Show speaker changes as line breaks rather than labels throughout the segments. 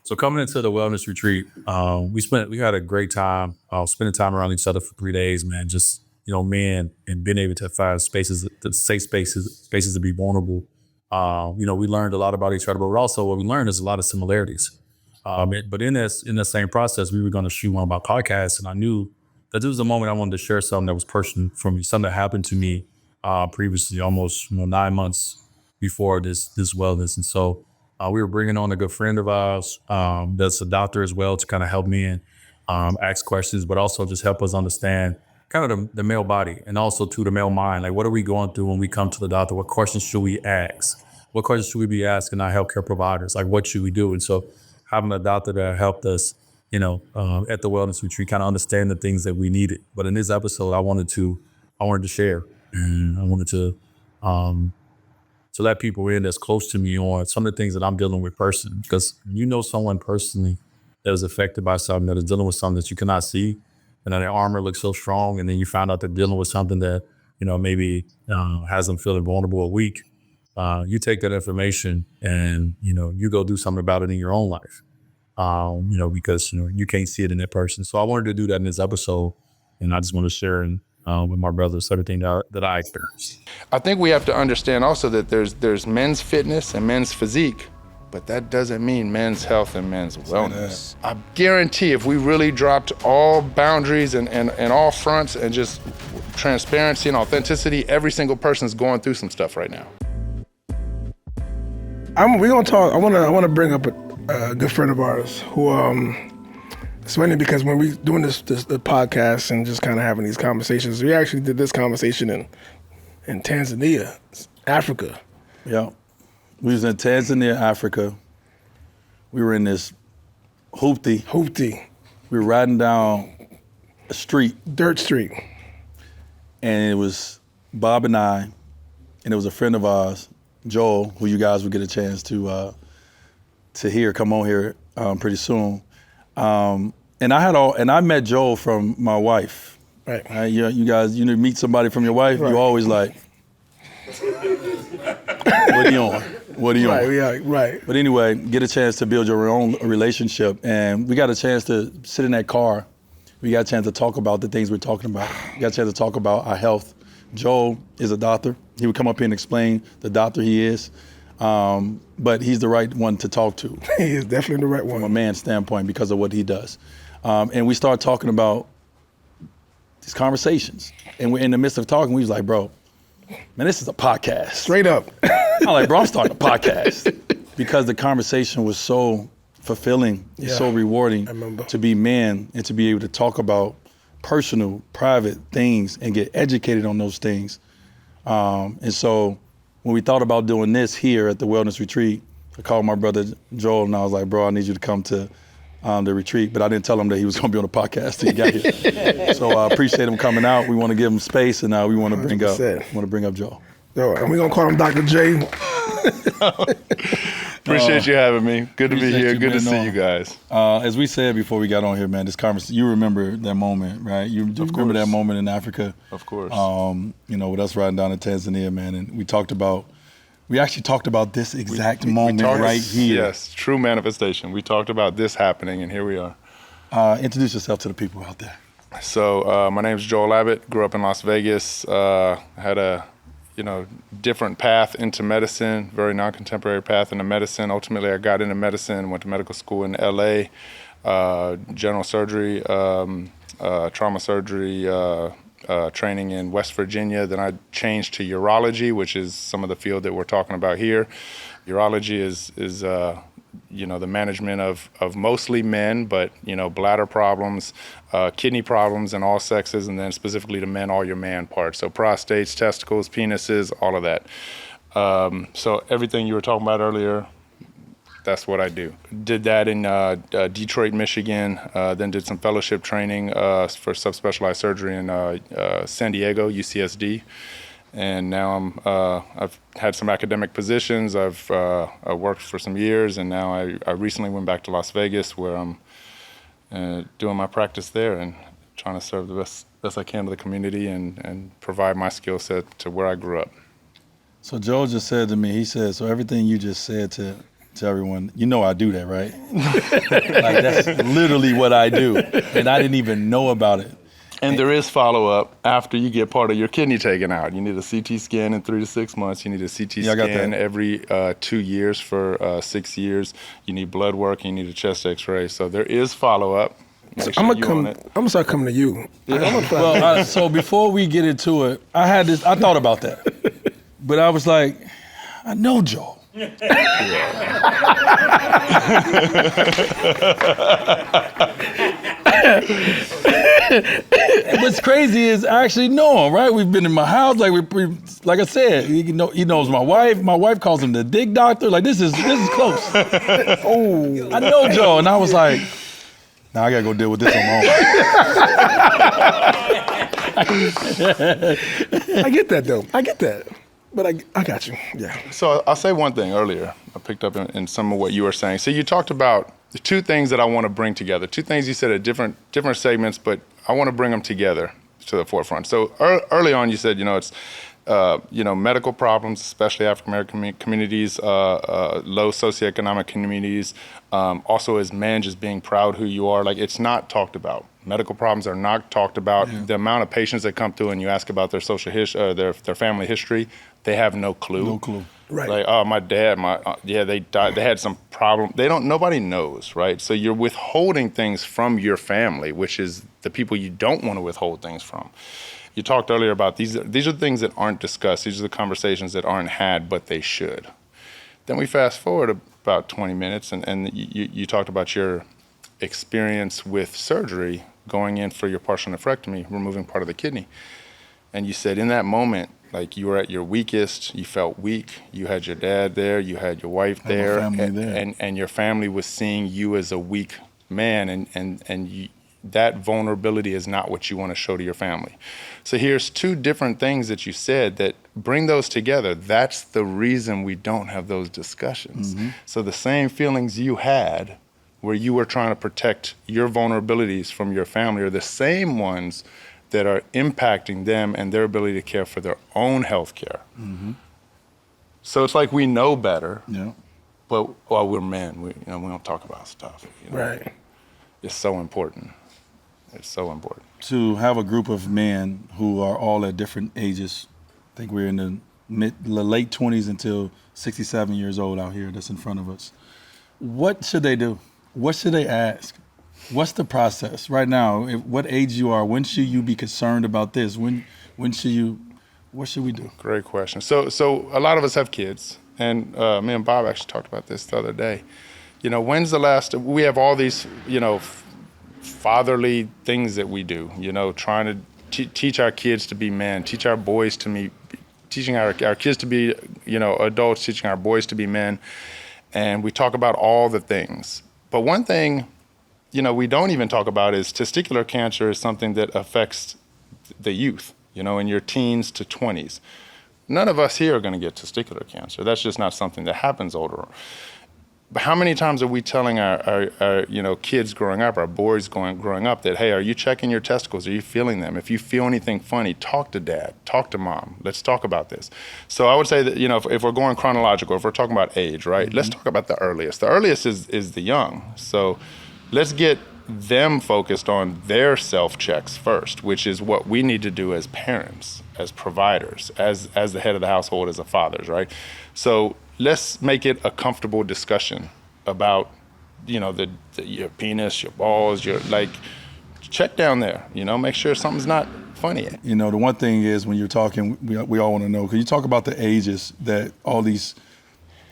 So coming into the wellness retreat, we had a great time, spending time around each other for 3 days, man. Just men, and being able to find spaces, to safe spaces to be vulnerable. We learned a lot about each other, but also what we learned is a lot of similarities. But in the same process, we were going to shoot one of our podcasts, and I knew that this was a moment I wanted to share something that was personal for me, something that happened to me previously, almost 9 months before this wellness, and so. We were bringing on a good friend of ours that's a doctor as well to kind of help me and ask questions, but also just help us understand kind of the male body and also to the male mind. Like, what are we going through when we come to the doctor? What questions should we ask? What questions should we be asking our healthcare providers? Like, what should we do? And so having a doctor that helped us, at the wellness retreat, kind of understand the things that we needed. But in this episode, I wanted to share, and I wanted to let people in that's close to me on some of the things that I'm dealing with personally. Because someone personally that is affected by something, that is dealing with something that you cannot see, and then their armor looks so strong, and then you find out they're dealing with something that, maybe has them feeling vulnerable or weak. You take that information and, you go do something about it in your own life, because, you can't see it in that person. So I wanted to do that in this episode, and I just want to share with my brothers everything that I experienced.
I think we have to understand also that there's men's fitness and men's physique, but that doesn't mean men's health and men's wellness. I guarantee if we really dropped all boundaries and all fronts and just transparency and authenticity, every single person's going through some stuff right now.
We're gonna talk. I wanna bring up a good friend of ours who it's funny because when we doing the podcast and just kind of having these conversations, we actually did this conversation in Tanzania, Africa.
Yeah, we was in Tanzania, Africa. We were in this hoopty. We were riding down a street. Dirt street. And it was Bob and I, and it was a friend of ours, Joel, who you guys will get a chance to come on here pretty soon. And I met Joel from my wife. Right. You guys, meet somebody from your wife, right. You always like, what are you on? What are you on? Yeah, right. But anyway, get a chance to build your own relationship. And we got a chance to sit in that car. We got a chance to talk about the things we're talking about. We got a chance to talk about our health. Joel is a doctor. He would come up here and explain the doctor he is. But he's the right one to talk to.
He is definitely the right one.
From a man's standpoint because of what he does. And we started talking about these conversations. And we're in the midst of talking, we was like, bro, man, this is a podcast.
Straight up.
I'm like, bro, I'm starting a podcast. Because the conversation was so fulfilling, so rewarding to be men and to be able to talk about personal, private things and get educated on those things. And so when we thought about doing this here at the Wellness Retreat, I called my brother Joel and I was like, bro, I need you to come to the retreat, but I didn't tell him that he was going to be on the podcast till he got here. So I appreciate him coming out. We want to give him space, and we want to bring up Joel.
Yo, and we're going to call him Dr. J.
Appreciate you having me. Good to be here. Good to see you guys.
As we said before we got on here, man, this conversation, you remember that moment, right? You remember that moment in Africa?
Of course.
With us riding down to Tanzania, man, and we actually talked about this exact moment right here.
Yes, true manifestation. We talked about this happening, and here we are.
Introduce yourself to the people out there.
So my name's Joel Abbott. Grew up in Las Vegas. Had a different path into medicine, very non-contemporary path into medicine. Ultimately, I got into medicine, went to medical school in LA, general surgery, trauma surgery, training in West Virginia. Then I changed to urology, which is some of the field that we're talking about here. Urology is the management of mostly men, but bladder problems, kidney problems in all sexes, and then specifically to men, all your man parts. So prostates, testicles, penises, all of that. So everything you were talking about earlier, that's what I do. Did that in Detroit, Michigan, then did some fellowship training for subspecialized surgery in San Diego, UCSD. And now I've had some academic positions. I've worked for some years, and now I recently went back to Las Vegas, where I'm doing my practice there and trying to serve the best I can to the community and provide my skill set to where I grew up.
So Joel just said to me, he said, so everything you just said to to everyone, you know I do that, right? Like that's literally what I do. And I didn't even know about it.
And there is follow-up after you get part of your kidney taken out. You need a CT scan in 3 to 6 months. You need a CT scan every 2 years for 6 years. You need blood work. You need a chest X-ray. So there is follow-up.
I'm gonna start coming to you.
Well, so before we get into it, I thought about that, but I was like, I know Joel. What's crazy is I actually know him, right? We've been in my house, like like I said, he knows my wife. My wife calls him the dick doctor. Like this is close. Oh, I know Joe, and I was like, now I gotta go deal with this on my
own. I get that though. I get that. But I got you. Yeah.
So I'll say one thing earlier. I picked up in some of what you were saying. So you talked about the two things that I want to bring together. Two things you said at different segments, but I want to bring them together to the forefront. So early on, you said, it's, medical problems, especially African American communities, low socioeconomic communities. Also, as men, just being proud who you are. Like it's not talked about. Medical problems are not talked about. Yeah. The amount of patients that come through and you ask about their social history, their family history, they have no clue.
No clue.
Right.
Like, oh, my dad, they died. They had some problem. Nobody knows, right? So you're withholding things from your family, which is the people you don't want to withhold things from. You talked earlier about these are things that aren't discussed. These are the conversations that aren't had, but they should. Then we fast forward about 20 minutes, and you talked about your experience with surgery, going in for your partial nephrectomy, removing part of the kidney. And you said in that moment, like you were at your weakest, you felt weak, you had your dad there, you had your wife there, and your family was seeing you as a weak man, and that vulnerability is not what you want to show to your family. So here's two different things that you said that bring those together. That's the reason we don't have those discussions. Mm-hmm. So the same feelings you had where you were trying to protect your vulnerabilities from your family are the same ones that are impacting them and their ability to care for their own health care. Mm-hmm. So it's like we know better, but we're men. We don't talk about stuff.
Right.
It's so important. It's so important.
To have a group of men who are all at different ages. I think we're in the late 20s until 67 years old out here that's in front of us. What should they do? What should they ask? What's the process right now? What age you are? When should you be concerned about this? When should what should we do?
Great question. So a lot of us have kids, and me and Bob actually talked about this the other day. When's the last, we have all these, fatherly things that we do, trying to teach our kids to be men, teach our boys to be, teaching our kids to be, adults, teaching our boys to be men. And we talk about all the things. But one thing, we don't even talk about is testicular cancer is something that affects the youth, in your teens to 20s. None of us here are going to get testicular cancer. That's just not something that happens older. But how many times are we telling our kids growing up, our boys growing up that, hey, are you checking your testicles? Are you feeling them? If you feel anything funny, talk to dad, talk to mom. Let's talk about this. So I would say that, if we're going chronological, if we're talking about age, right, let's talk about the earliest. The earliest is the young. So let's get them focused on their self-checks first, which is what we need to do as parents, as providers, as the head of the household, as the fathers, right? So let's make it a comfortable discussion about, your penis, your balls, check down there, make sure something's not funny.
The one thing is when you're talking, we all want to know, because you talk about the ages that all these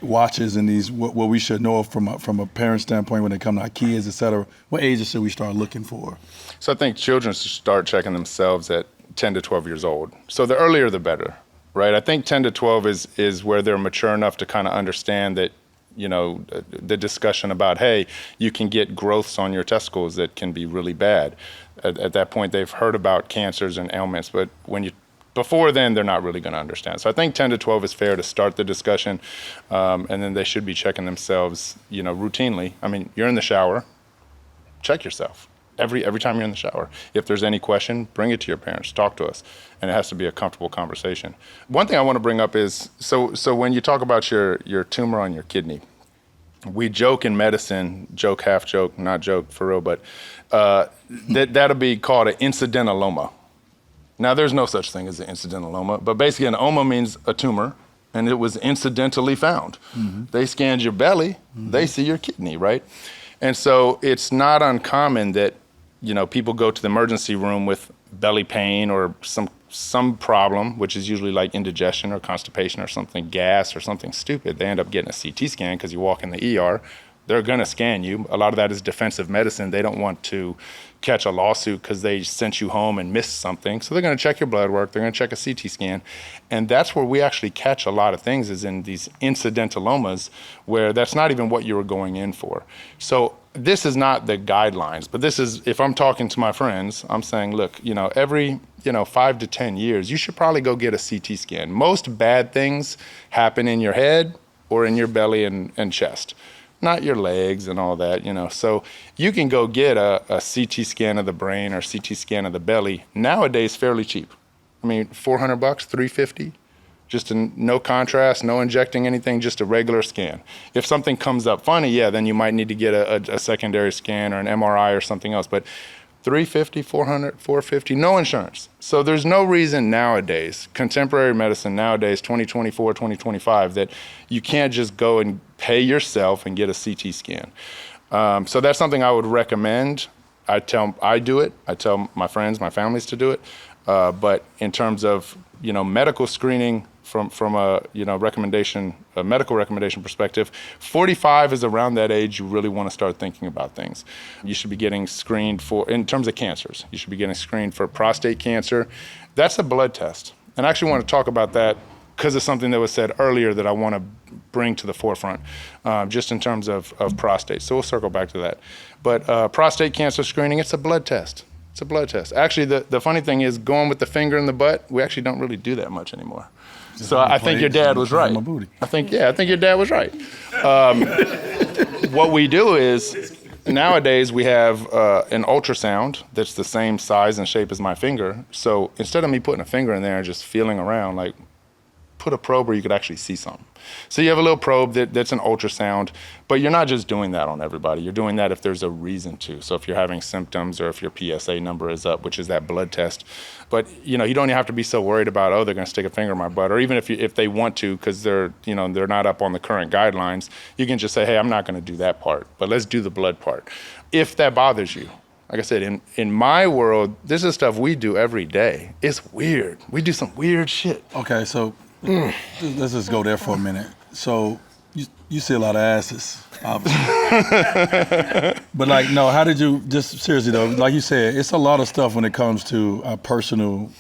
watches and these what we should know from a parent standpoint when they come to our kids, et cetera. What ages should we start looking for?
So I think children should start checking themselves at 10 to 12 years old. So the earlier the better, right? I think 10 to 12 is where they're mature enough to kind of understand that, the discussion about, hey, you can get growths on your testicles that can be really bad. At that point, they've heard about cancers and ailments, but before then, they're not really going to understand. So I think 10 to 12 is fair to start the discussion, and then they should be checking themselves, routinely. I mean, you're in the shower, check yourself. Every time you're in the shower. If there's any question, bring it to your parents, talk to us, and it has to be a comfortable conversation. One thing I want to bring up is, so when you talk about your tumor on your kidney, we joke in medicine, joke, half joke, not joke for real, but that'll be called an incidentaloma. Now, there's no such thing as an incidentaloma, but basically an oma means a tumor, and it was incidentally found. Mm-hmm. They scanned your belly, they see your kidney, right? And so it's not uncommon that, people go to the emergency room with belly pain or some problem, which is usually like indigestion or constipation or something, gas or something stupid. They end up getting a CT scan because you walk in the ER. They're going to scan you. A lot of that is defensive medicine. They don't want to catch a lawsuit because they sent you home and missed something. So they're going to check your blood work. They're going to check a CT scan. And that's where we actually catch a lot of things, is in these incidentalomas where that's not even what you were going in for. So this is not the guidelines, but this is, if I'm talking to my friends, I'm saying, look, every 5 to 10 years, you should probably go get a CT scan. Most bad things happen in your head or in your belly and chest, not your legs and all that, So you can go get a CT scan of the brain or CT scan of the belly nowadays fairly cheap. I mean, $400, $350, just no contrast, no injecting anything, just a regular scan. If something comes up funny, then you might need to get a secondary scan or an MRI or something else. But $350, $400, $450, no insurance. So there's no reason nowadays, contemporary medicine nowadays, 2024, 2025, that you can't just go and pay yourself and get a CT scan. So that's something I would recommend. I do it. I tell my friends, my families to do it. But in terms of, medical screening from a medical recommendation perspective, 45 is around that age you really want to start thinking about things. You should be getting screened for, in terms of cancers, you should be getting screened for prostate cancer. That's a blood test. And I actually want to talk about that because of something that was said earlier that I want to bring to the forefront, just in terms of prostate. So we'll circle back to that. But prostate cancer screening, it's a blood test. It's a blood test. Actually, the funny thing is, going with the finger in the butt, we actually don't really do that much anymore. So I think your dad was right. I think your dad was right. What we do is, nowadays we have an ultrasound that's the same size and shape as my finger. So instead of me putting a finger in there and just feeling around, like, put a probe where you could actually see something. So you have a little probe that's an ultrasound, but you're not just doing that on everybody. You're doing that if there's a reason to. So if you're having symptoms or if your PSA number is up, which is that blood test. But you don't even have to be so worried about, they're going to stick a finger in my butt, or even if they want to, because they're not up on the current guidelines, you can just say, hey, I'm not going to do that part, but let's do the blood part. If that bothers you. Like I said, in my world, this is stuff we do every day. It's weird. We do some weird shit.
Okay, so let's just go there for a minute. So you see a lot of asses, obviously. But how did you, just seriously though, like you said, it's a lot of stuff when it comes to our personal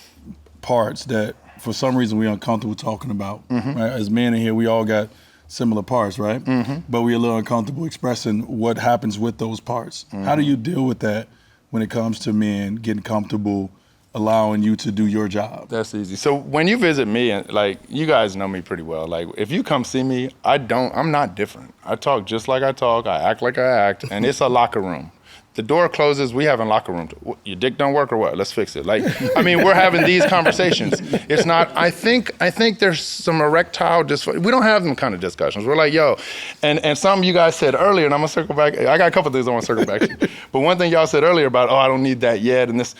parts that for some reason we're uncomfortable talking about. Mm-hmm. Right? As men in here, we all got similar parts, right? Mm-hmm. But we're a little uncomfortable expressing what happens with those parts. Mm-hmm. How do you deal with that when it comes to men getting comfortable allowing you to do your job?
That's easy. So when you visit me, and you guys know me pretty well. If you come see me, I'm not different. I talk just like I talk. I act like I act, and it's a locker room. The door closes, we have a locker room. Your dick don't work or what? Let's fix it. We're having these conversations. It's not, I think there's some erectile dysfunction. We don't have them kind of discussions. We're like, yo, and some of you guys said earlier, and I'm gonna circle back. I got a couple things I want to circle back to. But one thing y'all said earlier about, I don't need that yet, and this,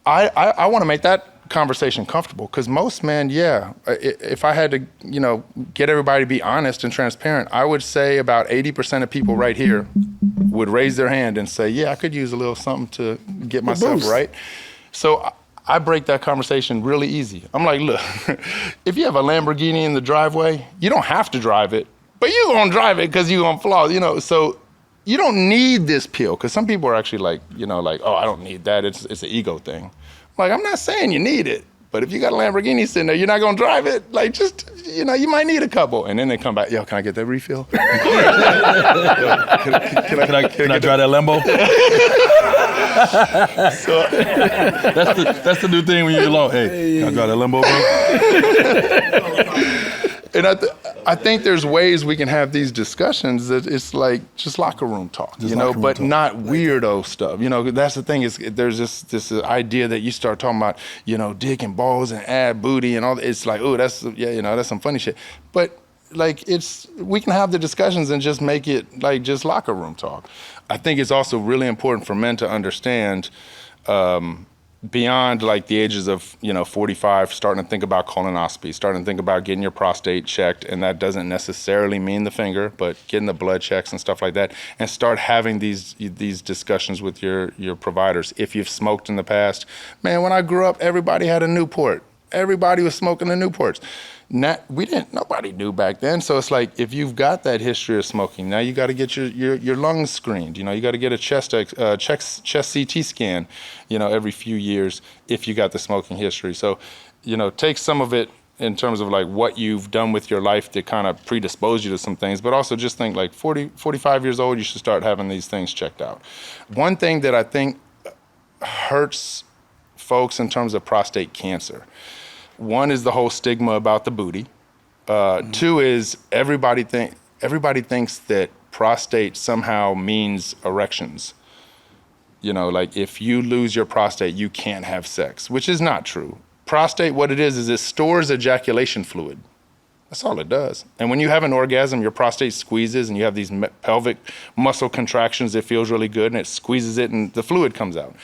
I want to make that conversation comfortable, because most men, if I had to, get everybody to be honest and transparent, I would say about 80% of people right here would raise their hand and say, I could use a little something to get myself right. So I break that conversation really easy. I'm like, look, if you have a Lamborghini in the driveway, you don't have to drive it, but you're gonna drive it because you're gonna flaw, so you don't need this pill, because some people are actually like, I don't need that. It's an ego thing. I'm not saying you need it, but if you got a Lamborghini sitting there, you're not gonna drive it. You might need a couple. And then they come back, can I get that refill? Can
I try that Lambo?
So,
that's the new thing when you're alone. Hey, can I try that Lambo, bro?
And I think there's ways we can have these discussions that it's like just locker room talk, but not weirdo stuff. That's the thing, is there's this idea that you start talking about, dick and balls and ab booty and all that. It's like, that's some funny shit. But we can have the discussions and just make it like just locker room talk. I think it's also really important for men to understand beyond like the ages of 45, starting to think about colonoscopy, starting to think about getting your prostate checked, and that doesn't necessarily mean the finger, but getting the blood checks and stuff like that, and start having these discussions with your providers. If you've smoked in the past, man, when I grew up, everybody had a Newport. Everybody was smoking the Newports. Nobody knew back then. So it's like, if you've got that history of smoking, now you got to get your lungs screened. You got to get a chest CT scan, every few years if you got the smoking history. So, take some of it in terms of like what you've done with your life to kind of predispose you to some things, but also just think like 40, 45 years old, you should start having these things checked out. One thing that I think hurts folks in terms of prostate cancer, one is the whole stigma about the booty. Two is everybody thinks that prostate somehow means erections. Like if you lose your prostate, you can't have sex, which is not true. Prostate, what it is it stores ejaculation fluid. That's all it does. And when you have an orgasm, your prostate squeezes and you have these pelvic muscle contractions. It feels really good and it squeezes it and the fluid comes out.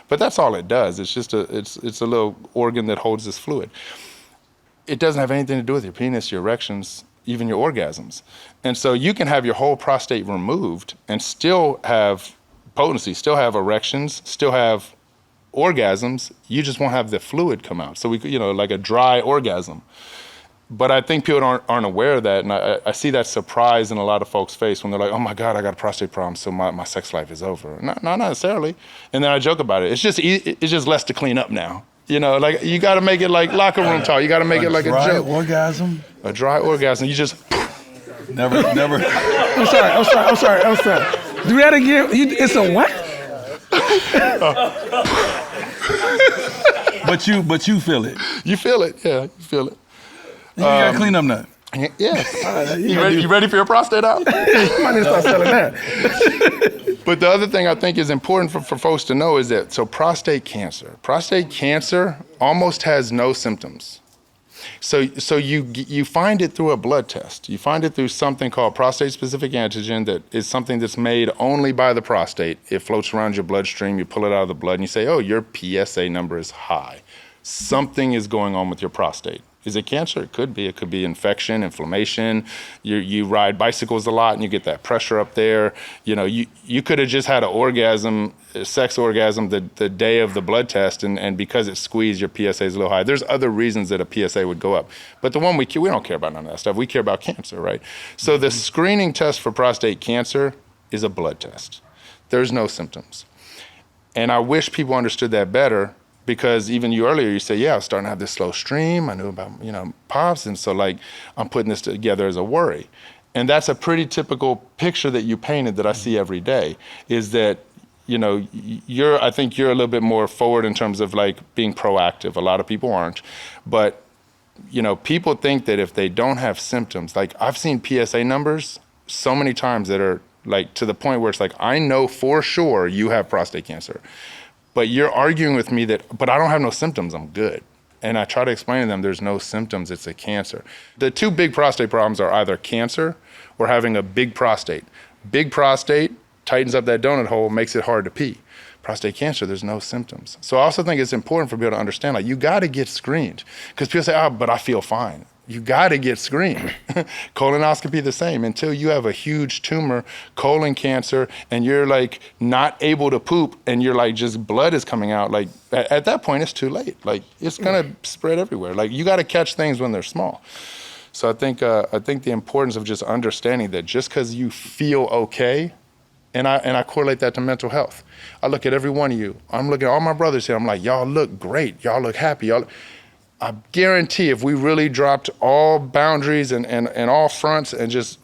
But that's all it does. It's just it's a little organ that holds this fluid. It doesn't have anything to do with your penis, your erections, even your orgasms. And so you can have your whole prostate removed and still have potency, still have erections, still have orgasms. You just won't have the fluid come out. So like a dry orgasm. But I think people aren't aware of that, and I see that surprise in a lot of folks' face when they're like, "Oh my God, I got a prostate problem, so my sex life is over." Not necessarily. And then I joke about it. It's just less to clean up now. Like you got to make it like locker room talk. You got to make it like a joke.
Orgasm.
A dry orgasm. You just
never.
I'm sorry. Do that again. It's a what?
But you feel it.
You feel it. Yeah, you feel it.
You got to clean up nut.
Yes. You ready for your prostate out?
Might need to start selling that.
But the other thing I think is important for folks to know is that, so prostate cancer almost has no symptoms. So you find it through a blood test. You find it through something called prostate-specific antigen that is something that's made only by the prostate. It floats around your bloodstream. You pull it out of the blood and you say, oh, your PSA number is high. Something is going on with your prostate. Is it cancer? It could be. It could be infection, inflammation. You ride bicycles a lot and you get that pressure up there. You could have just had an orgasm, a sex orgasm the day of the blood test, and because it's squeezed, your PSA is a little high. There's other reasons that a PSA would go up. But the one we don't care about none of that stuff. We care about cancer, right? So the screening test for prostate cancer is a blood test. There's no symptoms. And I wish people understood that better. Because even you earlier, you say, yeah, I was starting to have this slow stream. I knew about, POPs. And so I'm putting this together as a worry. And that's a pretty typical picture that you painted that I see every day, is that, I think you're a little bit more forward in terms of being proactive. A lot of people aren't. But, people think that if they don't have symptoms, I've seen PSA numbers so many times that are to the point where it's I know for sure you have prostate cancer. But you're arguing with me but I don't have no symptoms, I'm good. And I try to explain to them there's no symptoms, it's a cancer. The two big prostate problems are either cancer or having a big prostate. Big prostate tightens up that donut hole, makes it hard to pee. Prostate cancer, there's no symptoms. So I also think it's important for people to understand, you gotta get screened. Because people say, oh, but I feel fine. You gotta get screened. Colonoscopy the same. Until you have a huge tumor, colon cancer, and you're not able to poop, and you're just blood is coming out. At that point, it's too late. It's gonna spread everywhere. You gotta catch things when they're small. So I think the importance of just understanding that just because you feel okay, and I correlate that to mental health. I look at every one of you. I'm looking at all my brothers here. I'm like, y'all look great. Y'all look happy. I guarantee if we really dropped all boundaries and all fronts and just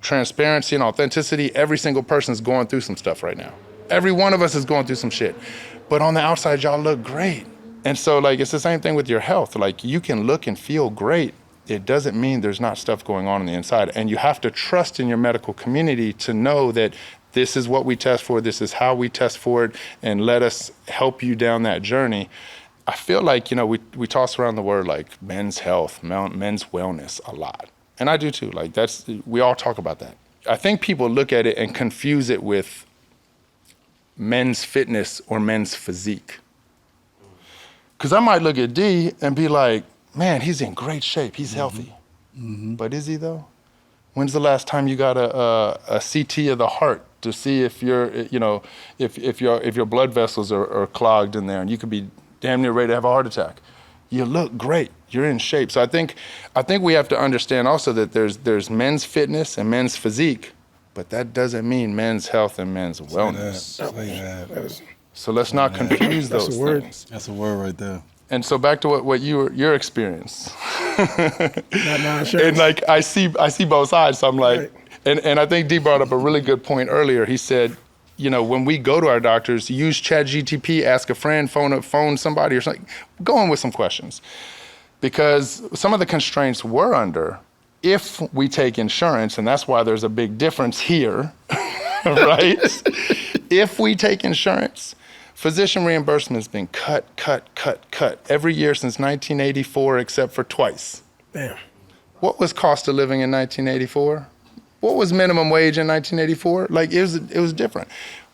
transparency and authenticity, every single person is going through some stuff right now. Every one of us is going through some shit. But on the outside, y'all look great. And so it's the same thing with your health. You can look and feel great. It doesn't mean there's not stuff going on the inside. And you have to trust in your medical community to know that this is what we test for, this is how we test for it, and let us help you down that journey. I feel we toss around the word men's health, men's wellness a lot. And I do too. Like we all talk about that. I think people look at it and confuse it with men's fitness or men's physique. Because I might look at D and be like, man, he's in great shape. He's healthy. But is he though? When's the last time you got a CT of the heart to see if if your blood vessels are clogged in there, and you could be damn near ready to have a heart attack? You look great. You're in shape. So I think we have to understand also that there's men's fitness and men's physique, but that doesn't mean men's health and men's wellness. So let's not confuse those things.
That's a word right there.
And so back to what your experience.
Not
and like I see both sides. So I'm like, and I think D brought up a really good point earlier. He said, when we go to our doctors, use ChatGPT, ask a friend, phone somebody or something, go in with some questions. Because some of the constraints we're under, if we take insurance, and that's why there's a big difference here, right? If we take insurance, physician reimbursement has been cut every year since 1984 except for twice.
Damn.
What was cost of living in 1984? What was minimum wage in 1984? Like it was different.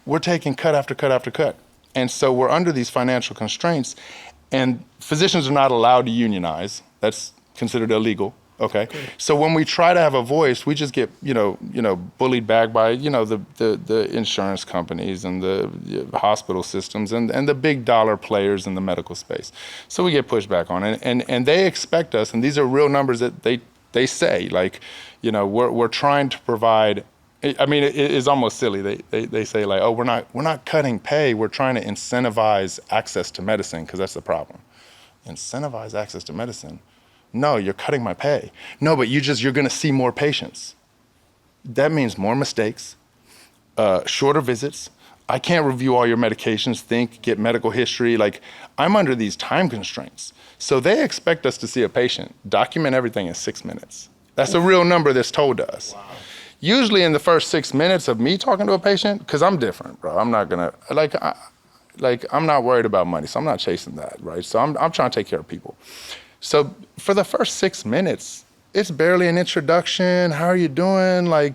We're taking cut after cut after cut. And so we're under these financial constraints, and physicians are not allowed to unionize. That's considered illegal. Okay. So when we try to have a voice, we just get, bullied back by, the insurance companies and the hospital systems and the big dollar players in the medical space. So we get pushed back on it. And they expect us, and these are real numbers that they say, like, we're trying to provide. I mean, it is almost silly. They say like, oh, we're not cutting pay. We're trying to incentivize access to medicine, because that's the problem. Incentivize access to medicine. No, you're cutting my pay. No, but you're going to see more patients. That means more mistakes, shorter visits. I can't review all your medications, get medical history. Like, I'm under these time constraints. So they expect us to see a patient, document everything in 6 minutes. That's a real number that's told to us. Wow. Usually in the first 6 minutes of me talking to a patient, because I'm different, bro. I'm not going to, I'm not worried about money, so I'm not chasing that, right? So I'm trying to take care of people. So for the first 6 minutes, it's barely an introduction. How are you doing? Like,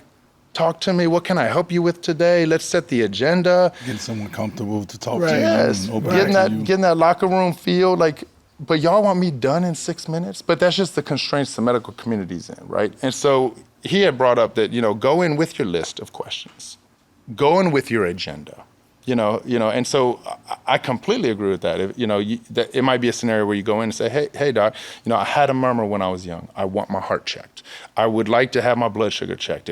talk to me. What can I help you with today? Let's set the agenda.
Getting someone comfortable to talk to you.
Yes, getting that locker room feel. Like, but y'all want me done in 6 minutes? But that's just the constraints the medical community's in, right? And so he had brought up that, go in with your list of questions. Go in with your agenda. And so I completely agree with that. That it might be a scenario where you go in and say, hey, doc, I had a murmur when I was young. I want my heart checked. I would like to have my blood sugar checked.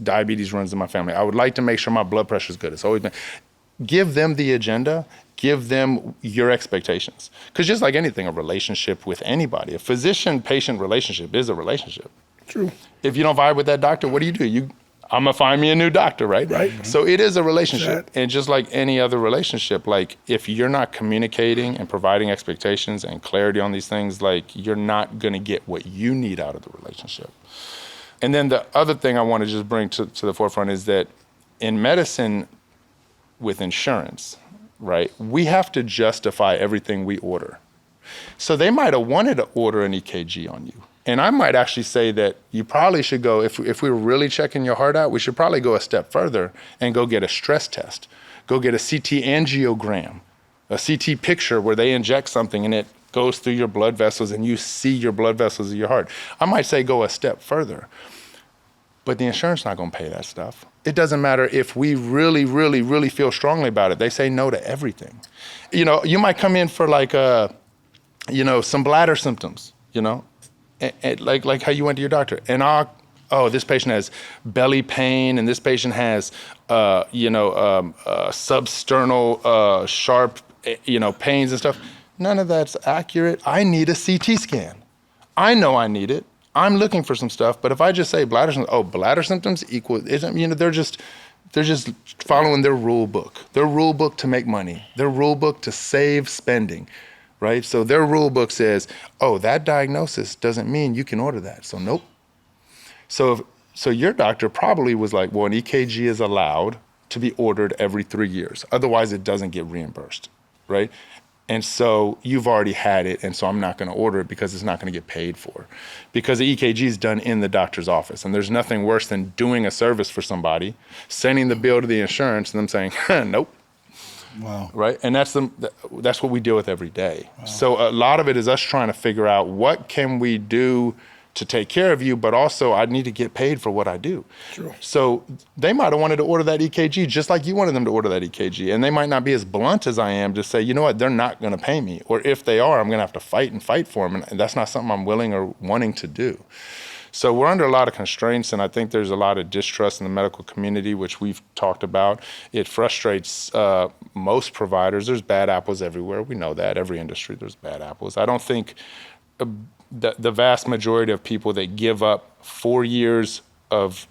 Diabetes runs in my family. I would like to make sure my blood pressure is good. It's always been. Give them the agenda. Give them your expectations. Because just like anything, a relationship with anybody, a physician-patient relationship is a relationship.
True.
If you don't vibe with that doctor, what do? I'm gonna find me a new doctor, right?
Right.
So it is a relationship. And just like any other relationship, like if you're not communicating and providing expectations and clarity on these things, like you're not gonna get what you need out of the relationship. And then the other thing I wanna just bring to the forefront is that in medicine with insurance, right, we have to justify everything we order. So they might have wanted to order an EKG on you. And I might actually say that you probably should go, if we were really checking your heart out, we should probably go a step further and go get a stress test. Go get a CT angiogram, a CT picture where they inject something and it goes through your blood vessels and you see your blood vessels in your heart. I might say go a step further, but the insurance not gonna pay that stuff. It doesn't matter if we really, really, really feel strongly about it. They say no to everything. You might come in for like, some bladder symptoms, like how you went to your doctor, and this patient has belly pain, and this patient has, substernal sharp, pains and stuff. None of that's accurate. I need a CT scan. I know I need it. I'm looking for some stuff, but if I just say bladder symptoms equal, they're just following their rule book to make money, their rule book to save spending. Right? So their rule book says, that diagnosis doesn't mean you can order that. So nope. So your doctor probably was like, well, an EKG is allowed to be ordered every 3 years. Otherwise, it doesn't get reimbursed, right? And so you've already had it, and so I'm not going to order it because it's not going to get paid for. Because the EKG is done in the doctor's office, and there's nothing worse than doing a service for somebody, sending the bill to the insurance, and them saying, nope.
Wow.
Right? And that's what we deal with every day. Wow. So a lot of it is us trying to figure out what can we do to take care of you, but also I need to get paid for what I do.
True.
So they might have wanted to order that EKG just like you wanted them to order that EKG. And they might not be as blunt as I am to say, you know what, they're not going to pay me. Or if they are, I'm going to have to fight for them. And that's not something I'm willing or wanting to do. So we're under a lot of constraints, and I think there's a lot of distrust in the medical community, which we've talked about. It frustrates most providers. There's bad apples everywhere. We know that. Every industry, there's bad apples. I don't think the vast majority of people that give up 4 years of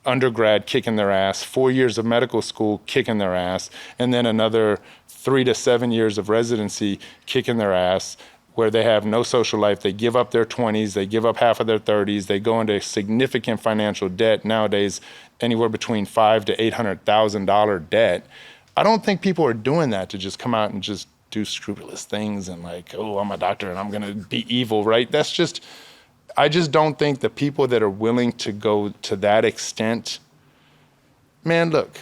undergrad kicking their ass, 4 years of medical school kicking their ass, and then another 3 to 7 years of residency kicking their ass, where they have no social life. They give up their 20s, they give up half of their 30s, they go into significant financial debt nowadays, anywhere between $500,000 to $800,000 debt. I don't think people are doing that to just come out and just do scrupulous things and like, oh, I'm a doctor and I'm gonna be evil, right? I just don't think the people that are willing to go to that extent, man, look,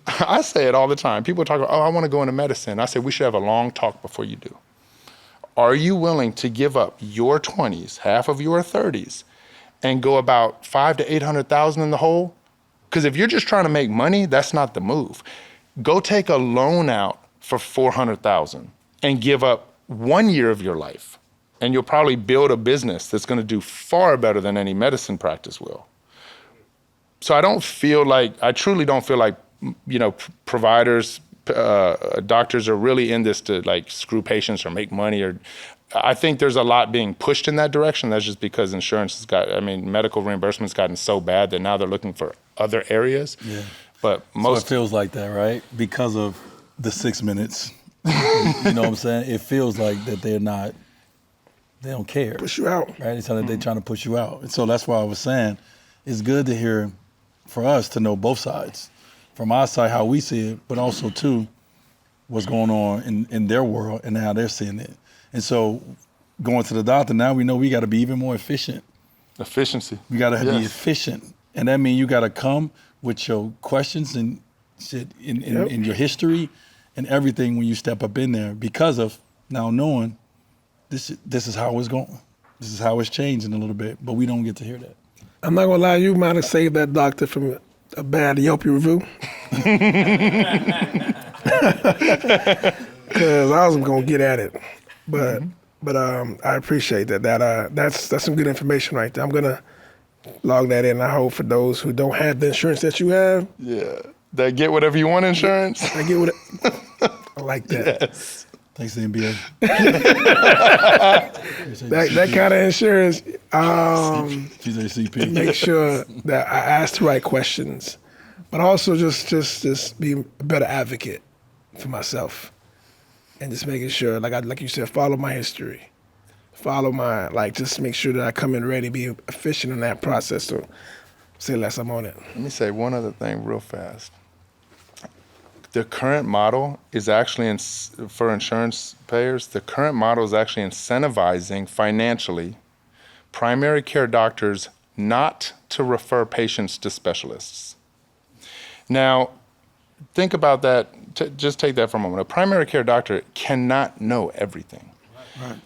I say it all the time. People talk about, oh, I wanna go into medicine. I say, we should have a long talk before you do. Are you willing to give up your 20s, half of your 30s, and go about 500,000 to 800,000 in the hole? Because if you're just trying to make money, that's not the move. Go take a loan out for 400,000 and give up 1 year of your life, and you'll probably build a business that's going to do far better than any medicine practice will. So I truly don't feel like, providers, doctors are really in this to like screw patients or make money. Or I think there's a lot being pushed in that direction. That's just because insurance medical reimbursement's gotten so bad that now they're looking for other areas. Yeah. But
so it feels like that, right? Because of the 6 minutes. You know what I'm saying? It feels like that they don't care.
Push you out.
Right? It's like they're trying to push you out. And so that's why I was saying it's good to hear, for us to know both sides. From our side, how we see it, but also too, what's going on in their world and how they're seeing it. And so going to the doctor, now we know we got to be even more efficient.
Efficiency.
We got to be efficient. And that means you got to come with your questions and shit in your history and everything when you step up in there, because of now knowing this is how it's going. This is how it's changing a little bit, but we don't get to hear that.
I'm not gonna lie, you might have saved that doctor from a bad Yelp review. Cause I was gonna get at it, but I appreciate that. That's some good information right there. I'm gonna log that in. I hope for those who don't have the insurance that you have.
Yeah, that get whatever you want insurance.
I get what I like that.
Yes.
Thanks, NBA.
that kind of insurance.
CP.
Make sure that I ask the right questions, but also just be a better advocate for myself, and just making sure, like you said, follow my history, follow my just make sure that I come in ready, be efficient in that process. So say less, I'm on it.
Let me say one other thing real fast. The current model is actually, for insurance payers, the current model is actually incentivizing financially primary care doctors not to refer patients to specialists. Now, think about that. Just take that for a moment. A primary care doctor cannot know everything. Right.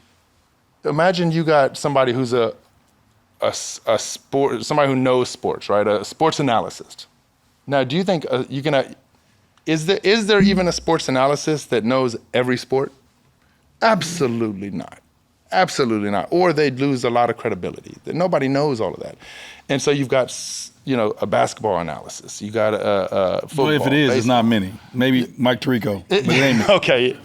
Imagine you got somebody who's a sport, somebody who knows sports, right? A sports analyst. Now, do you think you can? Is there even a sports analyst that knows every sport? Absolutely not. Absolutely not. Or they'd lose a lot of credibility. Nobody knows all of that. And so you've got, a basketball analysis. You got a football.
Well, if it is, baseball. It's not many. Maybe Mike Tirico. But it ain't.
Okay.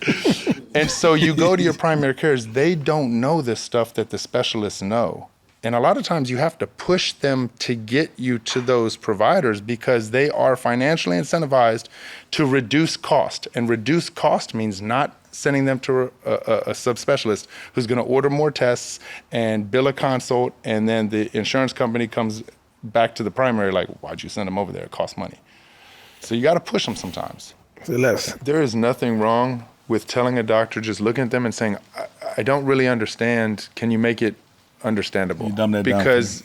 And so you go to your primary cares. They don't know this stuff that the specialists know. And a lot of times you have to push them to get you to those providers because they are financially incentivized to reduce cost. And reduce cost means not sending them to a subspecialist who's going to order more tests and bill a consult, and then the insurance company comes back to the primary like, why'd you send them over there? It costs money. So you got to push them sometimes.
Say less.
There is nothing wrong with telling a doctor, just looking at them and saying, I don't really understand. Can you make it understandable?
You dumb that down
because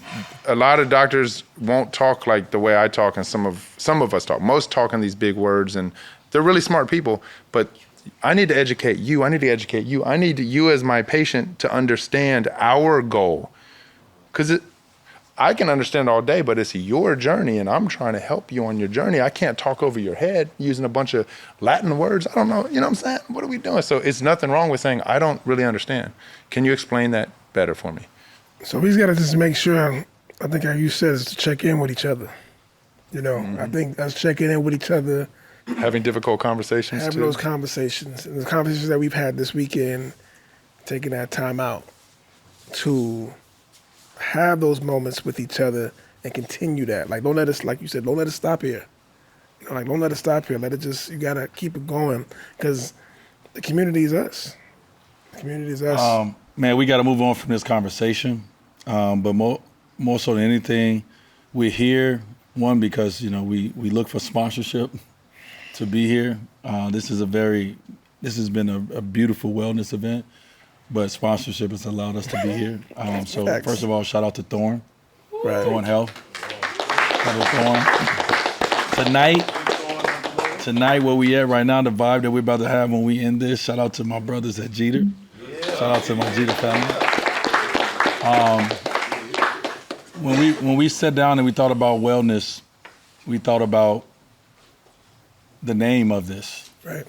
a lot of doctors won't talk like the way I talk, and some of us talk. Most talk in these big words, and they're really smart people, but I need to educate you. I need to educate you. I need you as my patient to understand our goal. Because I can understand all day, but it's your journey, and I'm trying to help you on your journey. I can't talk over your head using a bunch of Latin words. I don't know, you know what I'm saying? What are we doing? So it's nothing wrong with saying, I don't really understand. Can you explain that better for me?
So he's got to just make sure, I think how you said, is to check in with each other. You know, I think us checking in with each other.
Having difficult conversations
having
too.
those conversations. And the conversations that we've had this weekend, taking that time out to have those moments with each other and continue that. Like, don't let us, like you said, don't let us stop here. You know, like, don't let us stop here. Let it just, you got to keep it going, because the community is us. The community is us.
Man, we got to move on from this conversation. But more so than anything, we're here, one, because, you know, we look for sponsorship to be here. This has been a beautiful wellness event, but sponsorship has allowed us to be here. So first of all, shout out to Thorn, Thorn Health. Shout out to Thorn. Tonight, where we at right now, the vibe that we're about to have when we end this, shout out to my brothers at Jeter. Shout out to my Jeter family. When we sat down and we thought about wellness, we thought about the name of this.
Right.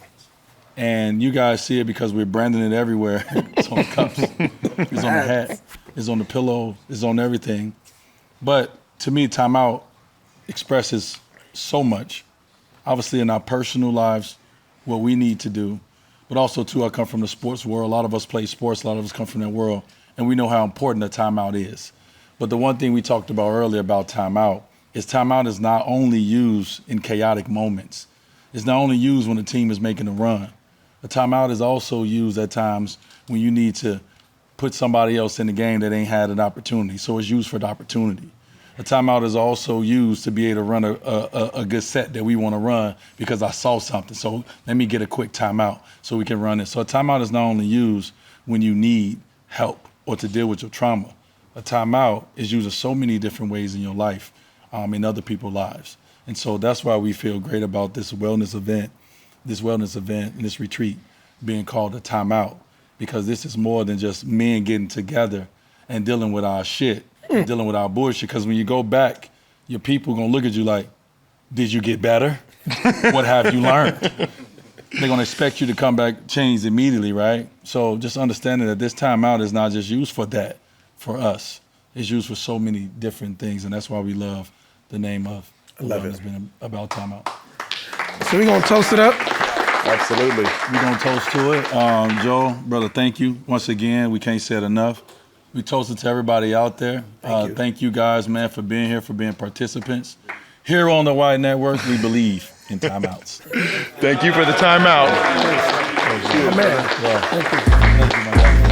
And you guys see it because we're branding it everywhere. It's on the cups, it's on the hat, it's on the pillow, it's on everything. But to me, TimeOut expresses so much. Obviously in our personal lives, what we need to do, but also too, I come from the sports world. A lot of us play sports, a lot of us come from that world, and we know how important a timeout is. But the one thing we talked about earlier about timeout is not only used in chaotic moments. It's not only used when the team is making a run. A timeout is also used at times when you need to put somebody else in the game that ain't had an opportunity. So it's used for the opportunity. A timeout is also used to be able to run a good set that we want to run because I saw something. So let me get a quick timeout so we can run it. So a timeout is not only used when you need help or to deal with your trauma. A timeout is used in so many different ways in your life, in other people's lives. And so that's why we feel great about this wellness event and this retreat being called a timeout, because this is more than just men getting together and dealing with our shit, dealing with our bullshit. Because when you go back, your people gonna look at you like, did you get better? What have you learned? They're gonna expect you to come back changed immediately, right? So just understanding that this timeout is not just used for that, for us. It's used for so many different things, and that's why we love the name of it's been about timeout.
So we're gonna toast it up.
Absolutely.
We're gonna toast to it. Joe, brother, thank you. Once again, we can't say it enough. We toasted to everybody out there. Thank you guys, man, for being here, for being participants. Here on the White Network, we believe in timeouts.
Thank you for the timeout.
Man.
Thank you, my guy.